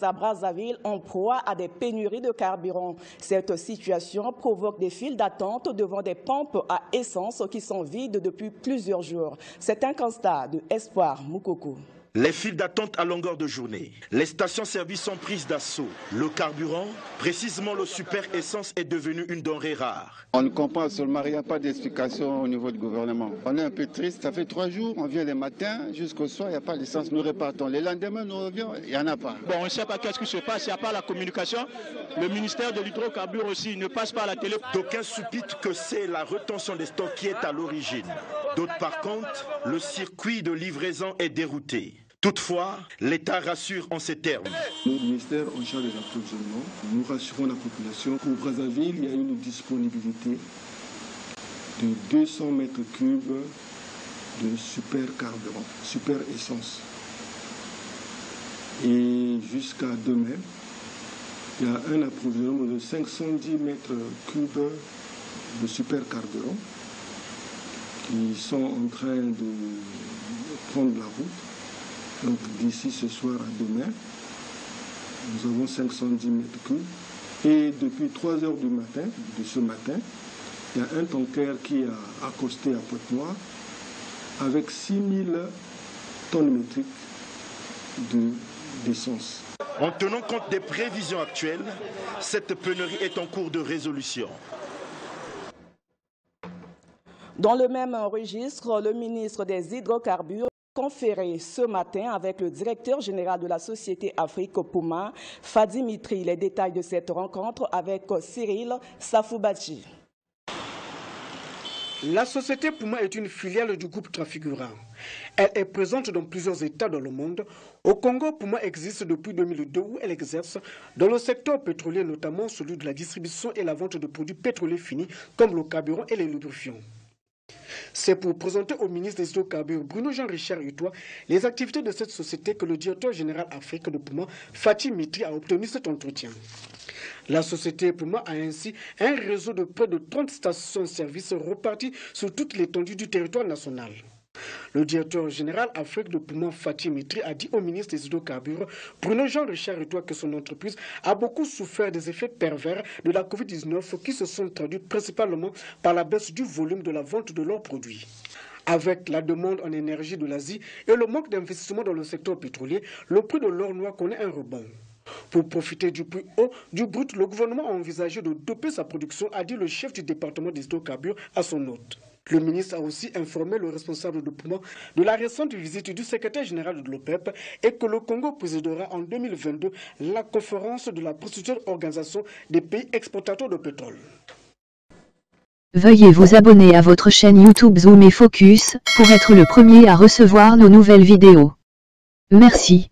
À Brazzaville, en proie à des pénuries de carburant. Cette situation provoque des files d'attente devant des pompes à essence qui sont vides depuis plusieurs jours. C'est un constat de Espoir Moukoko. Les files d'attente à longueur de journée. Les stations-service sont prises d'assaut. Le carburant, précisément le super essence, est devenu une denrée rare. On ne comprend seulement, il n'y a pas d'explication au niveau du gouvernement. On est un peu triste, ça fait 3 jours, on vient les matins, jusqu'au soir, il n'y a pas d'essence, nous repartons. Les lendemains, nous revenons, il n'y en a pas. Bon, on ne sait pas qu'est-ce qui se passe, il n'y a pas la communication. Le ministère de l'hydrocarbure aussi ne passe pas à la télé. D'aucuns supputent que c'est la rétention des stocks qui est à l'origine. D'autres, par contre, le circuit de livraison est dérouté. Toutefois, l'État rassure en ces termes. Nos ministères en charge des approvisionnements, nous rassurons la population. Pour Brazzaville, il y a une disponibilité de 200 mètres cubes de super carburant, super essence. Et jusqu'à demain, il y a un approvisionnement de 510 mètres cubes de super carburant qui sont en train de prendre la route. Donc d'ici ce soir à demain, nous avons 510 mètres cubes. Et depuis 3 heures du matin, de ce matin, il y a un tanker qui a accosté à Pointe-Noire avec 6000 tonnes métriques d'essence. En tenant compte des prévisions actuelles, cette pénurie est en cours de résolution. Dans le même registre, le ministre des Hydrocarbures conféré ce matin avec le directeur général de la société Afrique Puma, Fadi Mitri. Les détails de cette rencontre avec Cyril Safoubachi. La société Puma est une filiale du groupe Trafigura. Elle est présente dans plusieurs États dans le monde. Au Congo, Puma existe depuis 2002 où elle exerce dans le secteur pétrolier, notamment celui de la distribution et la vente de produits pétroliers finis comme le carburant et les lubrifiants. C'est pour présenter au ministre des Hydrocarbures, Bruno Jean-Richard Utois, les activités de cette société que le directeur général Afrique de Puma, Fadi Mitri, a obtenu cet entretien. La société Puma a ainsi un réseau de près de 30 stations-service reparties sur toute l'étendue du territoire national. Le directeur général Afrique de Puma, Fadi Mitri, a dit au ministre des Hydrocarbures, Bruno Jean-Richard Utois, que son entreprise a beaucoup souffert des effets pervers de la Covid-19 qui se sont traduits principalement par la baisse du volume de la vente de leurs produits. Avec la demande en énergie de l'Asie et le manque d'investissement dans le secteur pétrolier, le prix de l'or noir connaît un rebond. Pour profiter du prix haut du brut, le gouvernement a envisagé de doper sa production, a dit le chef du département des hydrocarbures à son hôte. Le ministre a aussi informé le responsable de Puma de la récente visite du secrétaire général de l'OPEP et que le Congo présidera en 2022 la conférence de la procédure organisation des pays exportateurs de pétrole. Veuillez vous abonner à votre chaîne YouTube Zoom et Focus pour être le premier à recevoir nos nouvelles vidéos. Merci.